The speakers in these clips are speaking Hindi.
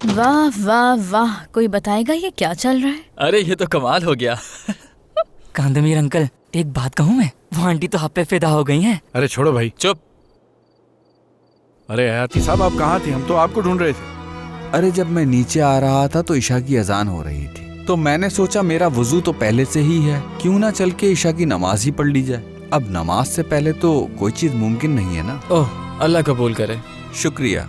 वाह वाह वाह, कोई बताएगा ये क्या चल रहा है? अरे ये तो कमाल हो गया। कांदमीर अंकल, एक बात कहूँ मैं, वो आंटी तो आप पे फिदा हो गई हैं। अरे छोड़ो भाई। चुप। अरे हयाती साहब, आप कहाँ थे? हम तो आपको ढूंढ रहे थे। अरे जब मैं नीचे आ रहा था तो ईशा की अजान हो रही थी, तो मैंने सोचा मेरा वुजू तो पहले से ही है, क्यों ना चल के ईशा की नमाज ही पढ़ ली जाए। अब नमाज से पहले तो कोई चीज मुमकिन नहीं है ना। ओह, अल्लाह कबूल करे। शुक्रिया।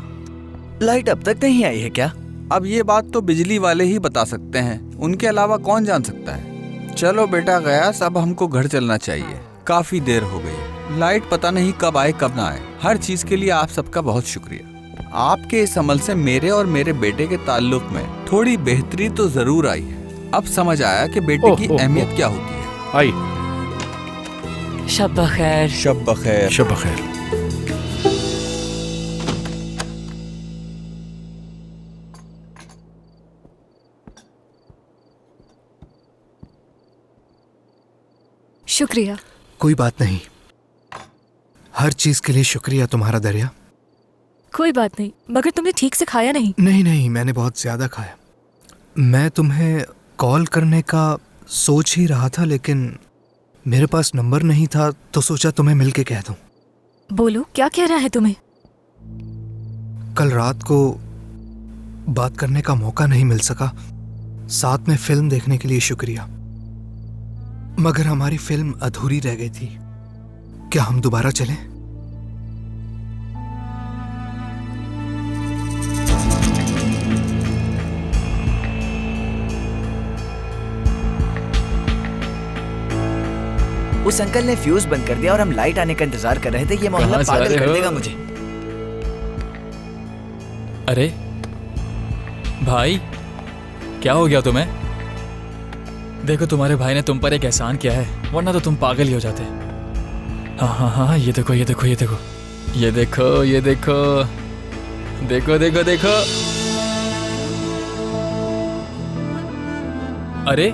लाइट अब तक नहीं आई है क्या? अब ये बात तो बिजली वाले ही बता सकते हैं, उनके अलावा कौन जान सकता है। चलो बेटा गयास, अब हमको घर चलना चाहिए, काफी देर हो गई। लाइट पता नहीं कब आए कब ना आए। हर चीज के लिए आप सबका बहुत शुक्रिया। आपके इस अमल से मेरे और मेरे बेटे के ताल्लुक में थोड़ी बेहतरी तो जरूर आई है। अब समझ आया कि बेटे की अहमियत क्या होती है। आई। शब बखैर। शब बखैर। शब बखैर। शुक्रिया। कोई बात नहीं, हर चीज के लिए शुक्रिया तुम्हारा दरिया। कोई बात नहीं, मगर तुमने ठीक से खाया नहीं। नहीं नहीं, मैंने बहुत ज्यादा खाया। मैं तुम्हें कॉल करने का सोच ही रहा था, लेकिन मेरे पास नंबर नहीं था, तो सोचा तुम्हें मिलके कह दूं। बोलो, क्या कह रहा है तुम्हें? कल रात को बात करने का मौका नहीं मिल सका। साथ में फिल्म देखने के लिए शुक्रिया, मगर हमारी फिल्म अधूरी रह गई थी। क्या हम दोबारा चलें? उस अंकल ने फ्यूज बंद कर दिया और हम लाइट आने का इंतजार कर रहे थे। ये मोहल्ला पागल कर देगा मुझे। अरे भाई, क्या हो गया तुम्हें? देखो, तुम्हारे भाई ने तुम पर एक एहसान किया है, वरना तो तुम पागल ही हो जाते। हाँ हाँ हाँ, ये देखो ये देखो ये देखो ये देखो ये देखो देखो देखो देखो। अरे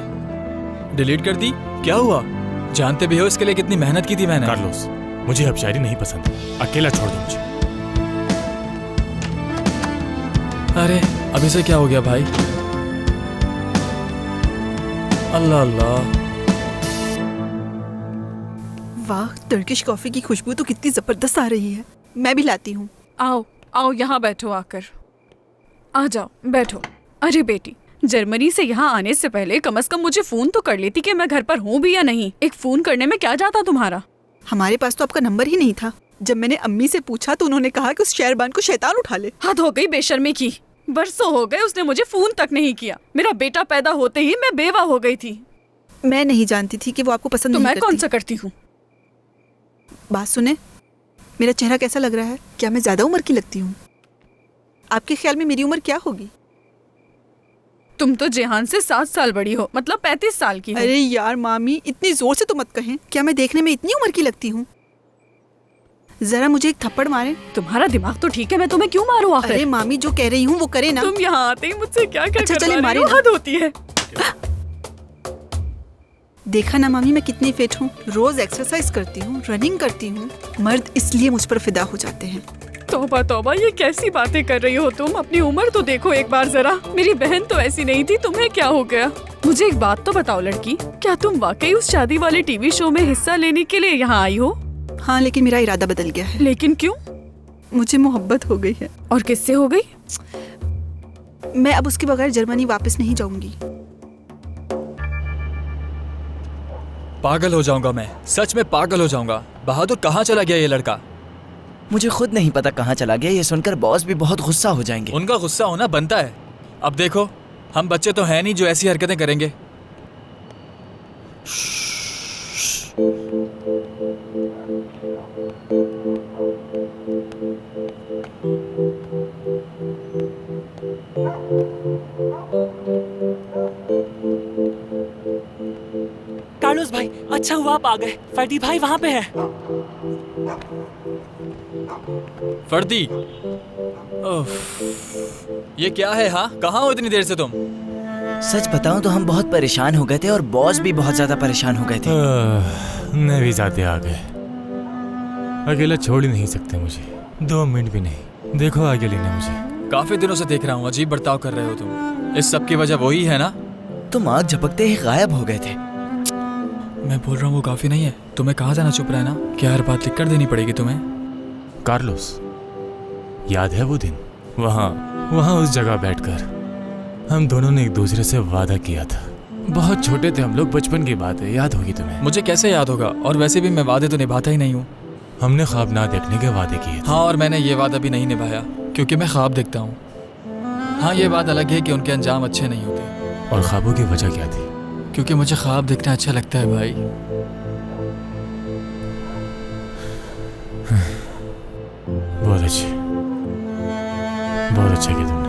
डिलीट कर दी? क्या हुआ? जानते भी हो इसके लिए कितनी मेहनत की थी मैंने। कार्लोस, मुझे अब शायरी नहीं पसंद, अकेला छोड़ दो मुझे। अरे अब इसे क्या हो गया भाई? अल्लाह अल्लाह। वाह, टर्किश कॉफी की खुशबू तो कितनी जबरदस्त आ रही है। मैं भी लाती हूँ। आओ आओ, यहाँ बैठो, आकर आ जाओ, बैठो। अरे बेटी, जर्मनी से यहाँ आने से पहले कम से कम मुझे फोन तो कर लेती कि मैं घर पर हूँ भी या नहीं। एक फोन करने में क्या जाता तुम्हारा? हमारे पास तो आपका नंबर ही नहीं था। जब मैंने अम्मी से पूछा तो उन्होंने कहा कि उस शेरबान को शैतान उठा ले। हद हो गई बेशर्मी की। बरसों हो गए उसने मुझे फोन तक नहीं किया। मेरा बेटा पैदा होते ही मैं बेवा हो गई थी। मैं नहीं जानती थी कि वो आपको पसंद नहीं मैं करती। कौन सा करती हूँ? बात सुने, मेरा चेहरा कैसा लग रहा है? क्या मैं ज्यादा उम्र की लगती हूँ? आपके ख्याल में मेरी उम्र क्या होगी? तुम तो जेहान से 7 साल बड़ी हो, मतलब 35 साल की हो। अरे यार मामी, इतनी जोर से तो मत कहें। क्या मैं देखने में इतनी उम्र की लगती हूँ? जरा मुझे एक थप्पड़ मारे। तुम्हारा दिमाग तो ठीक है, मैं तुम्हें क्यों मारूं आखिर? अरे मामी, जो कह रही हूँ वो करे ना। तुम यहाँ आते ही मुझसे क्या क्या अच्छा, करवा चले रही मारे हो? ना। हद होती है। देखा ना मामी, मैं कितनी फिट हूँ। रोज एक्सरसाइज करती हूँ, रनिंग करती हूँ। मर्द इसलिए मुझ पर फिदा हो जाते हैं। तौबा तौबा, ये कैसी बातें कर रही हो तुम? अपनी उम्र तो देखो एक बार जरा। मेरी बहन तो ऐसी नहीं थी, तुम्हें क्या हो गया? मुझे एक बात तो बताओ लड़की, क्या तुम वाकई उस शादी वाले टीवी शो में हिस्सा लेने के लिए यहाँ आई हो? हाँ, लेकिन मेरा इरादा बदल गया है। लेकिन क्यों? मुझे मोहब्बत हो गई है। और किससे हो गई? मैं अब उसके बगैर जर्मनी वापस नहीं जाऊंगी। पागल हो जाऊंगा मैं, सच में पागल हो जाऊंगा। बहादुर, कहाँ चला गया ये लड़का? मुझे खुद नहीं पता कहाँ चला गया। ये सुनकर बॉस भी बहुत गुस्सा हो जाएंगे। उनका गुस्सा होना बनता है। अब देखो, हम बच्चे तो हैं नहीं जो ऐसी हरकतें करेंगे। कार्लोस भाई, अच्छा हुआ आप आ गए। फर्दी भाई वहाँ पे है। फर्दी, ये क्या है? हाँ, कहाँ हो इतनी देर से तुम? सच बताऊं तो हम बहुत परेशान हो गए थे और बॉस भी बहुत ज्यादा परेशान हो गए थे। मैं भी ज़्यादा आ गए। अकेला छोड़ ही नहीं सकते मुझे, 2 मिनट भी नहीं। देखो आगे लेना मुझे। काफी दिनों से देख रहा हूँ, अजीब बर्ताव कर रहे हो तुम। इस सब की वजह वही है ना? तुम आग झपकते ही गायब हो गए थे। मैं बोल रहा हूँ वो काफी नहीं है। तुम्हें कहा था ना चुप रहना। क्या हर बात लिख कर देनी पड़ेगी तुम्हें? कार्लोस, याद है वो दिन? वहाँ उस जगह बैठकर हम दोनों ने एक दूसरे से वादा किया था। बहुत छोटे थे हम लोग, बचपन की बात है, याद होगी तुम्हें? मुझे कैसे याद होगा? और वैसे भी मैं वादे तो निभाता ही नहीं हूँ। हमने ख्वाब ना देखने के वादे किए थे। हाँ, और मैंने ये वादा भी नहीं निभाया क्योंकि मैं ख्वाब देखता हूँ। हाँ, ये बात अलग है कि उनके अंजाम अच्छे नहीं होते। और ख्वाबों की वजह क्या थी? क्योंकि मुझे ख्वाब देखना अच्छा लगता है भाई। बहुत अच्छे कि तुम